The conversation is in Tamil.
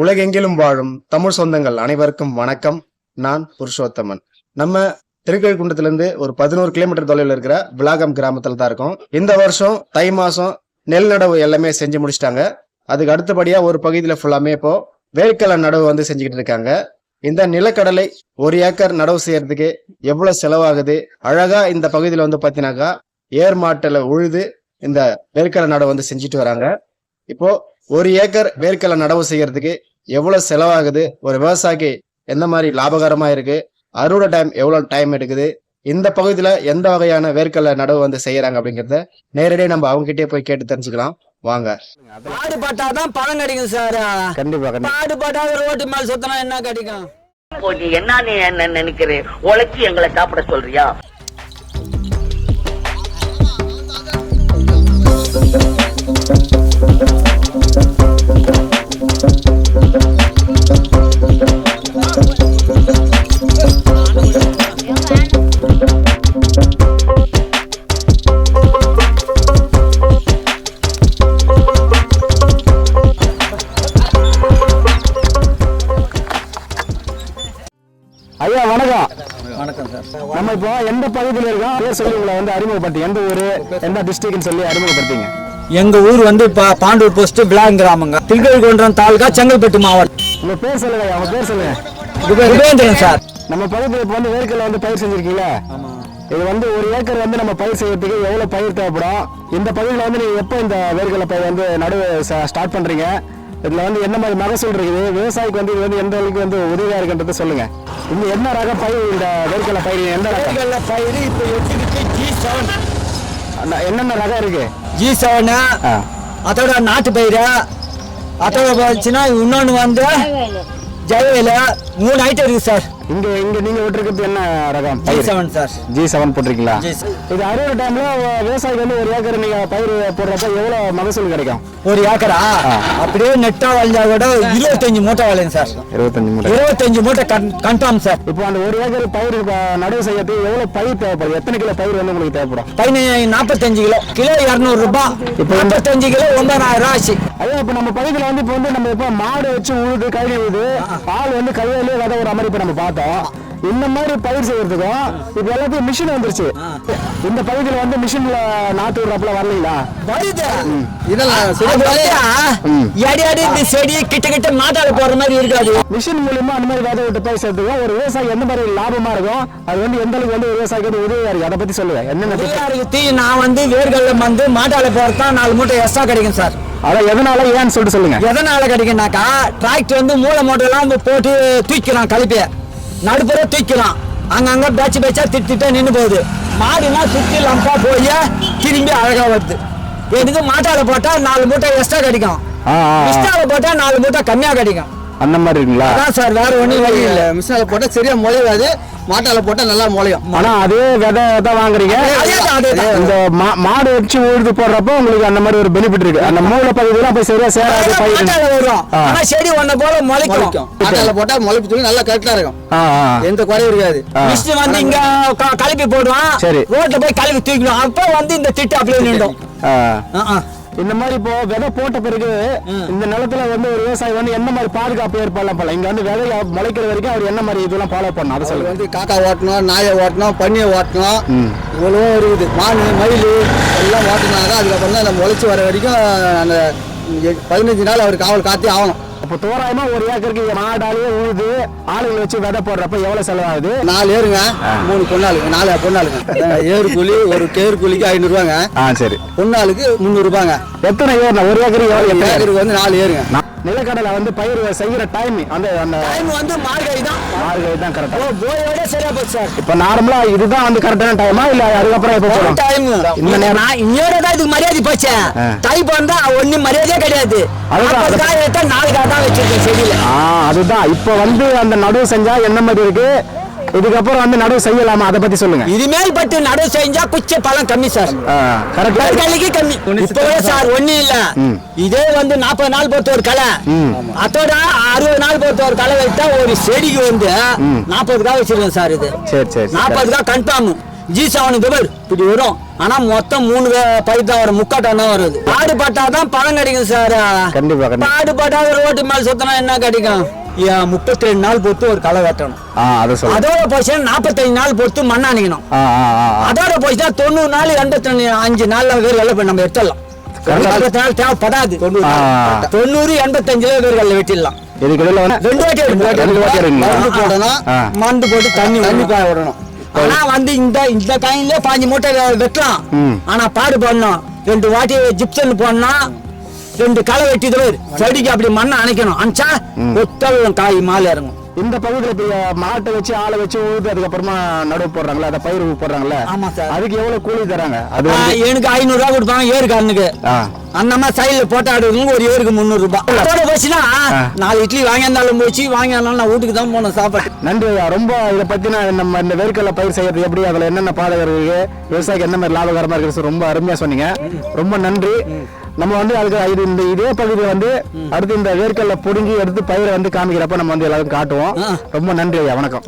உலகெங்கிலும் வாழும் தமிழ் சொந்தங்கள் அனைவருக்கும் வணக்கம். நான் புருஷோத்தமன். நம்ம திருக்கழுக்குன்றத்திலிருந்து ஒரு 11 கிலோமீட்டர் தொலைவில் இருக்கிற விளாகம் கிராமத்துல தான் இருக்கோம். இந்த வருஷம் தை மாசம் நெல் நடவு எல்லாமே செஞ்சு முடிச்சிட்டாங்க. அதுக்கு அடுத்தபடியா ஒரு பகுதியில ஃபுல்லாமே இப்போ வேர்க்கடலை நடவு வந்து செஞ்சுக்கிட்டு இருக்காங்க. இந்த நிலக்கடலை 1 ஏக்கர் நடவு செய்யறதுக்கு எவ்வளவு செலவாகுது, அழகா இந்த பகுதியில வந்து பாத்தீங்கன்னாக்கா ஏர் மாட்டுல உழுது இந்த வேர்க்கடலை நடவு வந்து செஞ்சுட்டு வராங்க. இப்போ 1 ஏக்கர் வேர்க்கடலை நடவு செய்யறதுக்கு எவ்வளவு செலவாகுது, ஒரு விவசாயிக்கு எந்த மாதிரி லாபகரமா இருக்கு, அறுவடை டைம் எவ்வளவு டைம் எடுக்குது, இந்த பகுதியில எந்த வகையான வேர்க்கடலை நடவு வந்து செய்யறாங்க அப்படிங்கறத நேரடியாக நம்ம அவங்க கிட்டே போய் கேட்டு தெரிஞ்சுக்கலாம். வாங்க. பாடுபட்டாதான் பணம் கிடைக்கும் சார். கண்டிப்பா பாடுபட்டாத ரோட்டு மேல் சுத்தனா என்ன கிடைக்கும்? என்ன நினைக்கிறேன், உழைச்சி எங்களை சாப்பிட சொல்றியா? ஐயா வணக்கம். வணக்கம் சார். நம்ம இப்போ எந்த பகுதியில் இருக்கோம், பேர் சொல்லி உங்களை வந்து அறிமுகப்படுத்தி, எந்த ஊரு எந்த டிஸ்ட்ரிக்ட்னு சொல்லி அறிமுகப்படுத்திங்க. எங்க ஊர் வந்து பாண்டூர் போஸ்ட் விளாகம் கிராமங்க, திருக்கழுக்குன்றம் தாலுகா, செங்கல்பட்டு மாவட்டம். உங்க பேர் சொல்லுங்க. உங்க பேர் சொல்லுங்க. உபேந்திரன் சார். நம்ம பகுதியில் இப்போ வந்து வேர்க்கடலை வந்து பயிர் செஞ்சிருக்கீங்களா? இது வந்து 1 ஏக்கர் வந்து நம்ம பயிர் செய்யறதுக்கு எவ்வளவு பயிர் தேவைப்படும்? இந்த பகுதியில் வந்து நீங்க எப்போ இந்த வேர்க்கடலை பயிர் வந்து நடுவு ஸ்டார்ட் பண்றீங்க? இதுல வந்து என்ன மாதிரி மகசூல் இருக்குது, விவசாயிக்கு வந்து இது வந்து எந்த அளவுக்கு வந்து உதவியா இருக்குன்றத சொல்லுங்க. இந்த என்ன ரக பயிர், இந்த வேர்க்கடலை பயிர் எந்த ரக பயிர் இப்போ G7. என்னென்ன ரகம் இருக்கு? G7 அதோட நாட்டு பயிர், அதோட போச்சுன்னா இன்னொன்று வந்து ஜெயவேல, 3 ஐட்டம் இருக்கு சார். இங்க நீங்க விட்டுருக்கிறது என்ன ரகம்? G7 sir. G7 போட்டிருக்கீங்களா? இது அறுவடை டைம்ல விவசாயிக்கு வந்து 1 ஏக்கர் நீங்க பயிர் போடுறப்ப எவ்வளவு மகசூல் கிடைக்கும்? 1 ஏக்கரா அப்படியே நெட்டா வளைஞ்சா கூட 25 மூட்டை வளையும் சார். 25 மூட்டை கன்ஃபார்ம் சார். இப்போ அந்த 1 ஏக்கர் பயிர் நடவு செய்யறதுக்கு எவ்வளவு பயிர் தேவைப்படும்? எத்தனை கிலோ பயிர் வந்து உங்களுக்கு தேவைப்படும்? 45 கிலோ 200 ரூபாய். இப்போ 55 கிலோ 9,000 ஆச்சு. அதே இப்போ நம்ம பகுதியில் வந்து இப்போ வந்து நம்ம இப்போ மாடு வச்சு உழுது கழுவி உழுது ஆள் வந்து கையிலே விதை ஒரு அமைப்பு நம்ம பார்த்தோம். இந்த மாதிரி பயிர் செய்யறதுக்கும் இப்ப எல்லாத்தையும் மிஷின் வந்துருச்சு. இந்த பகுதியில் வந்து மிஷின்ல நாட்டு விடுறப்பல வரலீங்களா? வருது. இந்த செடி கிட்ட மாட்டால போற மாதிரி இருக்காது. மிஷின் மூலியமா அந்த மாதிரி விதை விட்டு பயிர் செய்யறதுக்கும் ஒரு விவசாயி எந்த மாதிரி லாபமா இருக்கும், அது வந்து எந்த அளவுக்கு வந்து விவசாயிக்கு வந்து உதவியா இருக்கு, அதை பத்தி சொல்லுவேன். என்னென்ன நான் வந்து வேர்கடலை வந்து மாட்டால போறதா 4 மூட்டை எக்ஸ்ட்ரா கிடைக்கும் சார். அதான் எதனால ஏன்னு சொல்லிட்டு சொல்லுங்க. எதனால கிடைக்கும்னாக்கா டிராக்டர் வந்து மூளை மூட்டைலாம் போட்டு தூக்கலாம், கழிப்பே நடுப்புற தூக்கலாம், அங்கங்க பேச்சா திட்டா நின்று போகுது. மாடுனா சுத்தி லம்பா போய் திரும்பி அழகா வருது. எனக்கு மாட்டால போட்டா 4 மூட்டை எக்ஸ்ட்ரா கிடைக்கும், மிஸ்டால போட்டா 4 மூட்டை கம்மியா கிடைக்கும். அந்த மாதிரி இருக்குங்களா? அதான் சார், வேற ஒண்ணும் வழி இல்ல. மிஷினால போட்டா சரியா முளையாது, மாட்டால போட்டா நல்லா முளையும். ஆனா அதே விதை தான் வாங்குறீங்க. இந்த மாடு வச்சு உழுது போடுறப்போ உங்களுக்கு அந்த மாதிரி ஒரு பெனிஃபிட் இருக்கு. அந்த மூல பகுதியெல்லாம் போய் சரியா சேராது, வரும். ஆனா செடி ஒண்ணு போல முளைக்கும். மாட்டால போட்டா முளைப்பு துணி நல்லா கரெக்டா இருக்கும், எந்த குறையும் இருக்காது. மிஷின் வந்து இங்க கலப்பி போடுவான், ரோட்ல போய் கலப்பி தூக்கணும். அப்ப வந்து இந்த திட்டு அப்படியே நின்றும். இந்த மாதிரி இப்போ விதை போட்ட பிறகு இந்த நிலத்துல வந்து ஒரு விவசாயி வந்து என்ன மாதிரி பாதுகாப்பு ஏற்பாடு பண்ணலாம்? இங்க வந்து விதை முளைக்கிற வரைக்கும் அவர் என்ன மாதிரி இதெல்லாம் ஃபாலோ பண்ணணும், அதை சொல்லுங்க. வந்து காக்கா ஓட்டணும், நாயை ஓட்டணும், பன்னியை ஓட்டணும், இவ்வளவோ இருக்குது. மானு மயில் எல்லாம் ஓட்டினாங்க. அதுக்கப்புறம் தான் அந்த முளைச்சி வர வரைக்கும் அந்த 15 நாள் அவர் காவல் காத்தே ஆகணும். அப்போ தோராயமா 1 ஏக்கருக்கு மாடாலேயே உழுது ஆளுங்களை வச்சு விதை போடுறப்ப எவ்வளவு செலவாகுது? 4 ஏருங்க, 3 பொண்ணாளுங்க, 4 பொண்ணாளுங்க. ஏறு கூலி, ஒரு கேர் கூலிக்கு 500 ரூபாங்க. சரி. பொண்ணாளுக்கு 300 ரூபாங்க. எத்தனை ஏர்? 1 ஏக்கருக்கு எவ்வளவு? ஏக்கருக்கு வந்து 4 ஏருங்க. நிலக்கடலை வந்து பயிர் செய்யற டைம் அந்த டைம் வந்து மார்கழி தான் கரெக்டா. போயோட சரியா போச்சு சார். இப்ப நார்மலா இதுதான் வந்து கரெக்டான டைமா இல்ல அதுக்கப்புறம் எப்ப போறோம்? டைம் இந்த நேரம் இன்னோட தான் இதுக்கு மரியாதை போச்சு. தை வந்தா ஒண்ணு மரியாதையே கிடையாது. அதுதான் காய் எடுத்தா 4 காய் தான் வச்சிருக்கேன் செடியில. அதுதான் இப்ப வந்து அந்த நடுவு செஞ்சா என்ன மாதிரி இருக்கு, இதுக்கப்புறம் வந்து நடவு செய்யலாமா, அதை பத்தி சொல்லுங்க. இதுமேல் பட்டு நடவு செஞ்சா குச்ச பழம் கம்மி சார். கரெக்டா கம்மி. இப்போ சார் ஒண்ணு இல்ல, இதே வந்து 40 நாள் பொறுத்த ஒரு களை, அதோட 60 நாள் பொறுத்த ஒரு களை வைத்தா ஒரு செடிக்கு வந்து 40 காய் வச்சிருக்கேன் சார். இது 40 காய் கன்ஃபார்ம். G7 பேர் இப்படி வரும். ஆனா மொத்தம் 3 பயிர் தான் வரும், முக்காட்டம் தான் வருது. பாடு பட்டாதான் பழம் கிடைக்கும் சார். கண்டிப்பா கண்டிப்பா. பாடு பட்டா ரோட்டு மேல சுத்தினா என்ன கிடைக்கும்? 32 நாள் பொறுத்து ஒரு களை வெட்டணும். அதை சொல்லுங்க. அதோட போச்சுன்னா 45 நாள் பொறுத்து மண்ணாணிக்கணும். அதோட போச்சுன்னா 90 நாள் 85 நாள்ல வேர்கடலை நம்ம எடுத்துடலாம். 85 நாள் தேவைப்படாது. 90 85 வேர்கடலை வெட்டிடலாம். இதுக்கு இடையில வந்து 2 வாட்டி மருந்து போடணும், மருந்து போட்டு தண்ணி பாய விடணும். ஆனா வந்து இந்த காயின்ல 5 மூட்டை வெட்டலாம். ஆனா பாடு பண்ணணும், 2 வாட்டி ஜிப்சன் போடணும், 2 களை வெட்டிது செடிக்கு அப்படி மண்ணை அணைக்கணும். அணைச்சா ஒத்த காய் மாலை இறங்கும். இந்த பகுதியில இப்ப மாட்டை வச்சு ஆளை வச்சு ஊத்து அதுக்கப்புறமா நடுவு போடுறாங்களா, அதை பயிர் போடுறாங்கல்ல, ஆமா சார். அதுக்கு எவ்வளவு கூலி தராங்க? அது எனக்கு 500 ரூபாய் கொடுப்பாங்க ஏருக்காரனுக்கு. அந்த மாதிரி சைடுல போட்டா ஆடுறதுக்கு ஒரு ஏருக்கு 300 ரூபாய். அதோட போச்சுன்னா 4 இட்லி வாங்கியிருந்தாலும் போச்சு, வாங்கியிருந்தாலும் நான் வீட்டுக்கு தான் போனேன் சாப்பாடு. நன்றி ஐயா. ரொம்ப இதை பத்தின நம்ம இந்த வேர்க்கடலை பயிர் செய்யறது எப்படி, அதுல என்னென்ன பாதகம் இருக்கு, விவசாயிக்கு என்ன மாதிரி லாபகரமா இருக்கு, ரொம்ப அருமையா சொன்னீங்க. ரொம்ப நன்றி. நம்ம வந்து அதுக்கு இதே பகுதியில் வந்து அடுத்து இந்த வேர்க்கடலை புடுங்கி எடுத்து பயிரை வந்து காமிக்கிறப்ப நம்ம வந்து எல்லாரும் காட்டுவோம். ரொம்ப நன்றி ஐயா. வணக்கம்.